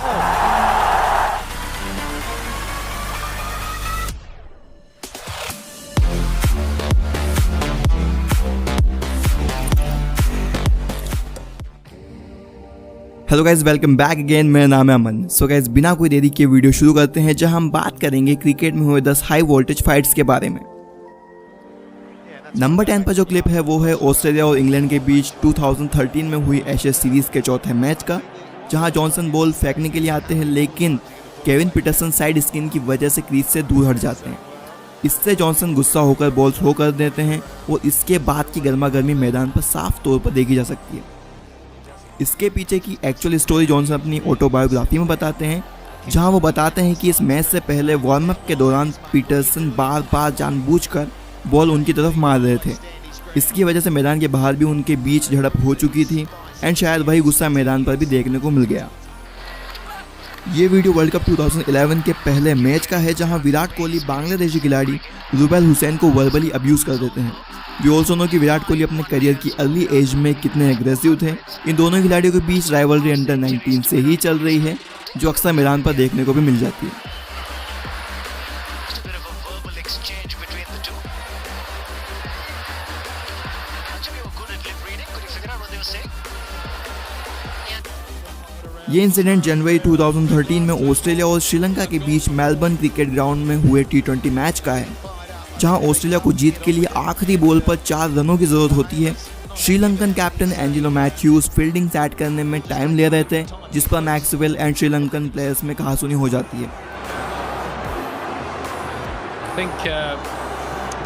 Hello guys, welcome back again. मेरा नाम है अमन। सो गाइज, बिना कोई देरी के वीडियो शुरू करते हैं, जहां हम बात करेंगे क्रिकेट में हुए 10 हाई वोल्टेज फाइट्स के बारे में। नंबर 10 पर जो क्लिप है वो है ऑस्ट्रेलिया और इंग्लैंड के बीच 2013 में हुई एशेज सीरीज के चौथे मैच का, जहां जॉनसन बॉल फेंकने के लिए आते हैं, लेकिन केविन पीटरसन साइड स्किन की वजह से क्रीज से दूर हट जाते हैं। इससे जॉनसन गुस्सा होकर बॉल थ्रो कर देते हैं और इसके बाद की गर्मा गर्मी मैदान पर साफ तौर पर देखी जा सकती है। इसके पीछे की एक्चुअल स्टोरी जॉनसन अपनी ऑटोबायोग्राफी में बताते हैं, जहां वो बताते हैं कि इस मैच से पहले वार्म अप के दौरान पीटरसन बार बार जानबूझकर बॉल उनकी तरफ मार रहे थे। इसकी वजह से मैदान के बाहर भी उनके बीच झड़प हो चुकी थी एंड शायद वही गुस्सा मैदान पर भी देखने को मिल गया। ये वीडियो वर्ल्ड कप 2011 के पहले मैच का है, जहां विराट कोहली बांग्लादेशी खिलाड़ी रुबेल हुसैन को वर्बली अब्यूज कर देते हैं। वी ऑल्सो नो कि विराट कोहली अपने करियर की अर्ली एज में कितने एग्रेसिव थे। इन दोनों खिलाड़ियों के बीच राइवलरी अंडर 19 से ही चल रही है, जो अक्सर मैदान पर देखने को भी मिल जाती है। ये इंसिडेंट जनवरी 2013 में ऑस्ट्रेलिया और श्रीलंका के बीच मेलबर्न क्रिकेट ग्राउंड में हुए T20 मैच का है, जहां ऑस्ट्रेलिया को जीत के लिए आखिरी बॉल पर 4 रनों की जरूरत होती है। Sri Lankan captain Angelo Mathews fielding set करने में टाइम ले रहे थे, जिस पर मैक्सवेल एंड श्रीलंकन प्लेयर्स में कहासुनी हो जाती है।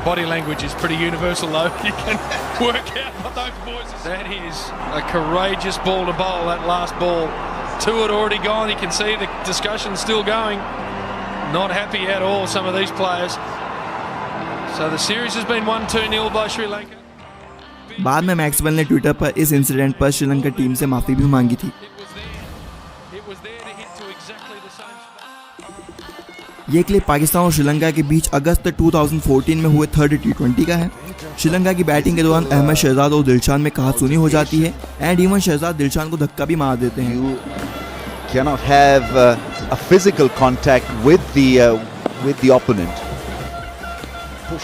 Body language is pretty universal though. You can work out what those boys are. That is a courageous ball to bowl, that last ball. 2 had already gone. You can see the discussion still going. Not happy at all, some of these players. So the series has been won 2-0 by Sri Lanka. बाद में Maxwell ने Twitter पर इस incident पर Sri Lanka team से माफी भी मांगी थी। ये क्लिप पाकिस्तान और श्रीलंका के बीच अगस्त 2014 में हुए 3rd T20 का है। श्रीलंका की बैटिंग के दौरान अहमद शहजाद और दिलशान में कहासुनी हो जाती है एंड इवन शहजाद दिलशान को धक्का भी मार देते हैं। You cannot have a physical contact with the opponent. I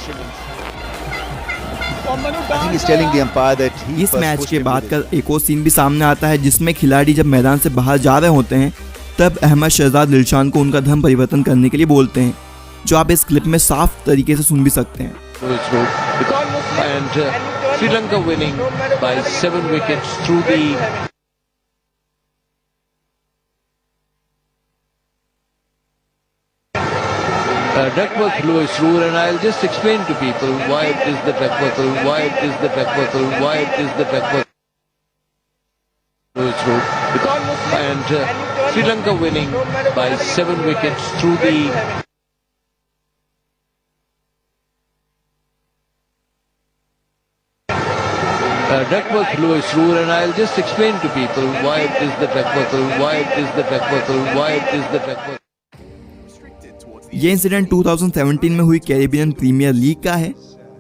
think he's telling the umpire that he इस मैच के बाद का एक और सीन भी सामने आता है, जिसमें खिलाड़ी जब मैदान से बाहर जा रहे होते हैं, तब अहमद शहजाद दिलशान को उनका धर्म परिवर्तन करने के लिए बोलते हैं, जो आप इस क्लिप में साफ तरीके से सुन भी सकते हैं। And Sri Lanka winning by 7 wickets through the Duckworth Lewis rule, and I'll just explain to people why it is the Duckworth rule, why it is the Duckworth rule, why it is the Duckworth Lewis rule. And Sri Lanka winning by 7 wickets through the Duckworth Lewis rule, and I'll just explain to people why it is the Duckworth rule, why it is the Duckworth rule, why it is the Duckworth. ये incident 2017 में हुई Caribbean premiere league का है।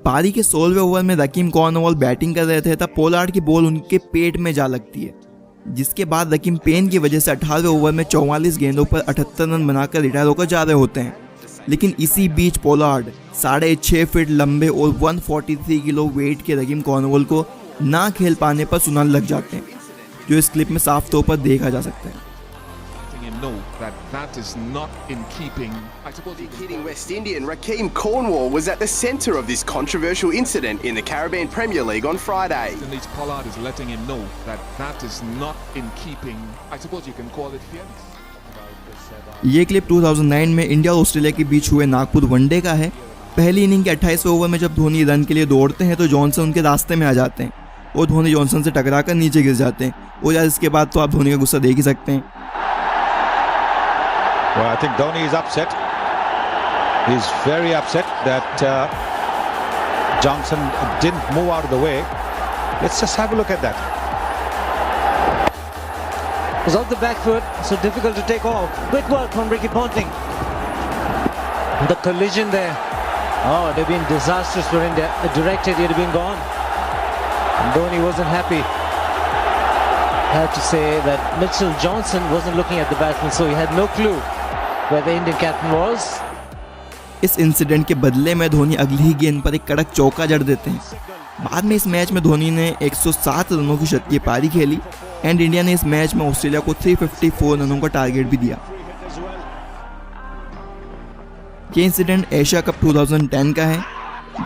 पारी के 16वें over में रकीम Cornwall batting कर रहे थे, तब पोलार्ड की बॉल उनके पेट में जा लगती है, जिसके बाद रकीम पेन की वजह से 18वें ओवर में 44 गेंदों पर 78 रन बनाकर रिटायर होकर जा रहे होते हैं। लेकिन इसी बीच पोलार्ड 6.5 फीट लंबे और 143 किलो वेट के रकीम कॉर्नवॉल को ना खेल पाने पर सुनाने लग जाते हैं, जो इस क्लिप में साफ तौर पर देखा जा सकता है। That is not in keeping. Hitting West Indian Rakeem Cornwall was at the centre of this controversial incident in the Caribbean Premier League on Friday. And Pollard is letting him know that is not in keeping. I suppose you can call it fairness. ये clip 2009 में India और Australia के बीच हुए Nagpur one day का है। पहली inning के 28वें over में जब धोनी रन के लिए दौड़ते हैं, तो जॉनसन उनके रास्ते में आ जाते हैं और धोनी जॉनसन से टकराकर नीचे गिर जाते हैं। और यार, इसके बाद तो आप धोनी का गुस्सा देख ही सकते हैं। Well, I think Dhoni is upset. He's very upset that Johnson didn't move out of the way. Let's just have a look at that. It was off the back foot, so difficult to take off. Quick work from Ricky Ponting. The collision there. Oh, it would have been disastrous for India. A direct hit, he'd have been gone. And Dhoni wasn't happy. had to say that Mitchell Johnson wasn't looking at the batsman, so he had no clue where the Indian captain was. इस incident के बदले में धोनी अगली ही गेंद पर एक कड़क चौका जड़ देते हैं। बाद में इस मैच में धोनी ने 107 रनों की शतकीय पारी खेली एंड इंडिया ने इस मैच में ऑस्ट्रेलिया को 354 रनों का टारगेट भी दिया। ये इंसिडेंट एशिया कप 2010 का है।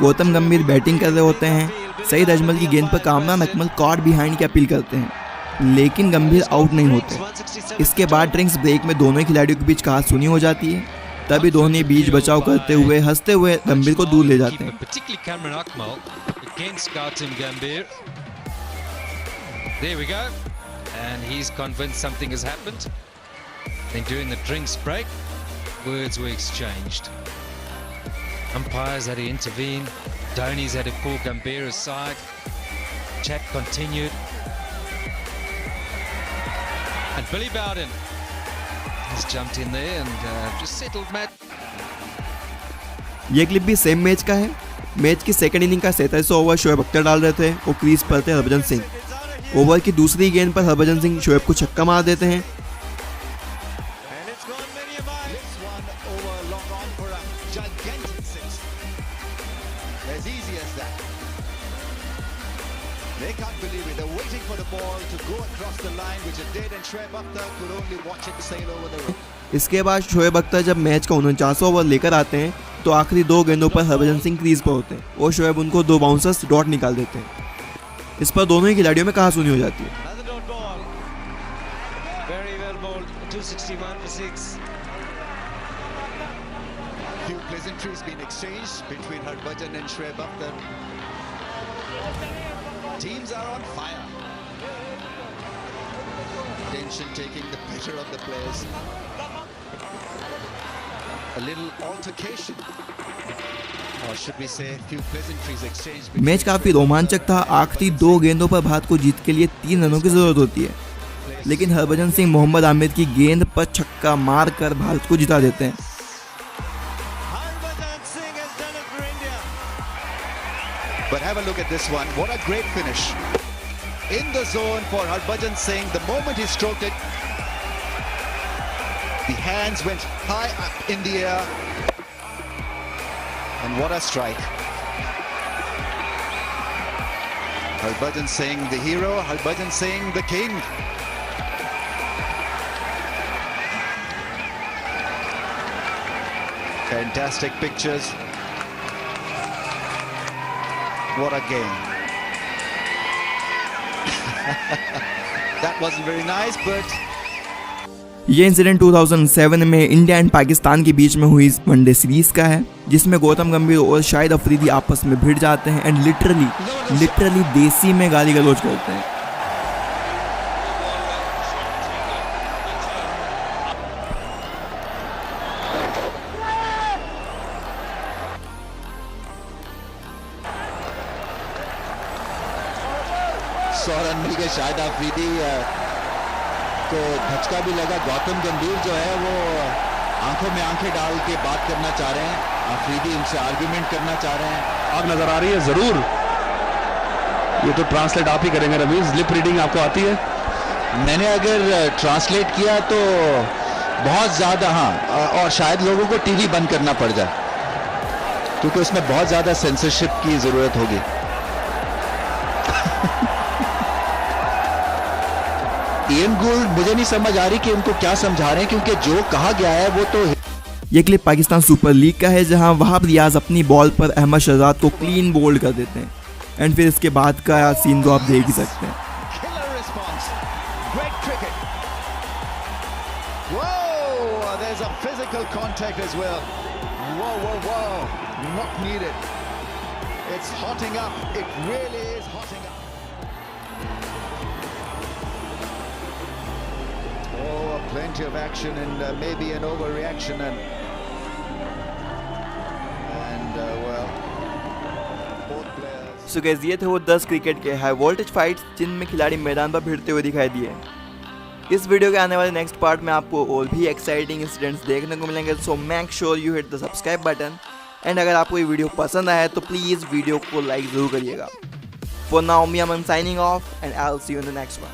गौतम गंभीर बैटिंग कर रहे होते हैं, सईद अजमल की गेंद पर कामरान अकमल कॉट बिहाइंड की अपील करते हैं, लेकिन गंभीर आउट नहीं होते। इसके बाद ड्रिंक्स ब्रेक में दोनों खिलाड़ियों के बीच कहासुनी हो जाती है। तभी धोनी बीच बचाव करते हुए हंसते हुए गंभीर को दूर ले जाते हैं। Umpires had to intervene. Dhoni's had to pull Gambhir aside. Chat continued. And Billy Bowden has jumped in there and just settled Matt. ये क्लिप भी सेम मैच का है। मैच की सेकंड इनिंग का 37वां ओवर शोएब अख्तर डाल रहे थे और क्रीज पर थे हरभजन सिंह। ओवर की दूसरी गेंद पर हरभजन सिंह शोएब को छक्का मार देते हैं। They can't believe it. They're waiting for the ball to go across the line, which it did, and Shoaib Akhtar could only watch it sail over the road. इसके बाद शोएब अख्तर जब मैच का 49वां ओवर लेकर आते हैं तो आखिरी 2 गेंदों पर हरभजन सिंह क्रीज पर होते हैं और शोएब उनको 2 बाउंसर्स डॉट निकाल देते हैं। इस पर दोनों ही खिलाड़ियों में कहासुनी हो जाती है। Very well bowled. 261 for 6. Few pleasantries being exchanged between Harbhajan and Shoaib Akhtar. Teams are on fire. Tension taking the better of the players. A little altercation, or should we say, few pleasantries exchanged. Match काफी रोमांचक था। आखिरी 2 गेंदों पर भारत को जीत के लिए 3 रनों की जरूरत होती है, लेकिन हरभजन सिंह मोहम्मद आमिर की गेंद पर छक्का मारकर भारत को जिता देते हैं। But have a look at this one. What a great finish. In the zone for Harbhajan Singh. The moment he stroked it, the hands went high up in the air. And what a strike. Harbhajan Singh, the hero. Harbhajan Singh, the king. Fantastic pictures. What a game. That wasn't very nice, but ये incident 2007 में India and Pakistan के बीच में हुई one day series का है, जिसमें गौतम गंभीर और शाहिद अफरीदी आपस में भिड़ जाते हैं एंड लिटरली देसी में गाली गलौज करते हैं। रन मिल गए शाहिद अफरीदी को धचका भी लगा। गौतम गंभीर जो है वो आंखों में आंखें डाल के बात करना चाह रहे हैं। अफरीदी उनसे आर्गुमेंट करना चाह रहे हैं। आग नजर आ रही है जरूर। ये तो ट्रांसलेट आप ही करेंगे रवीज। लिप रीडिंग आपको आती है? मैंने अगर ट्रांसलेट किया तो बहुत ज्यादा, हाँ, और शायद लोगों को टीवी बंद करना पड़ जाए क्योंकि उसमें बहुत ज्यादा सेंसरशिप की जरूरत होगी। इयन गोल्ड, मुझे नहीं समझ आ रही कि उनको क्या समझा रहे हैं, क्योंकि जो कहा गया है वो तो। ये क्लिप पाकिस्तान सुपर लीग का है, जहां वहाब रियाज अपनी बॉल पर अहमद शहजाद को क्लीन बोल्ड कर देते हैं एंड फिर इसके बाद का सीन तो आप देख ही सकते हैं। Plenty of action and maybe an overreaction and well, both players. So guys, ये थे वो 10 क्रिकेट के हाई वोल्टेज फाइट्स जिनमें खिलाड़ी मैदान पर भिड़ते हुए दिखाई दिए। इस वीडियो के आने वाले नेक्स्ट पार्ट में आपको और भी एक्साइटिंग इंसिडेंट्स देखने को मिलेंगे, so make sure you hit the subscribe button and अगर आपको ये वीडियो पसंद आया है तो प्लीज़ वीडियो को लाइक ज़रूर करिएगा। For now me I am signing off and I will see you in the next one.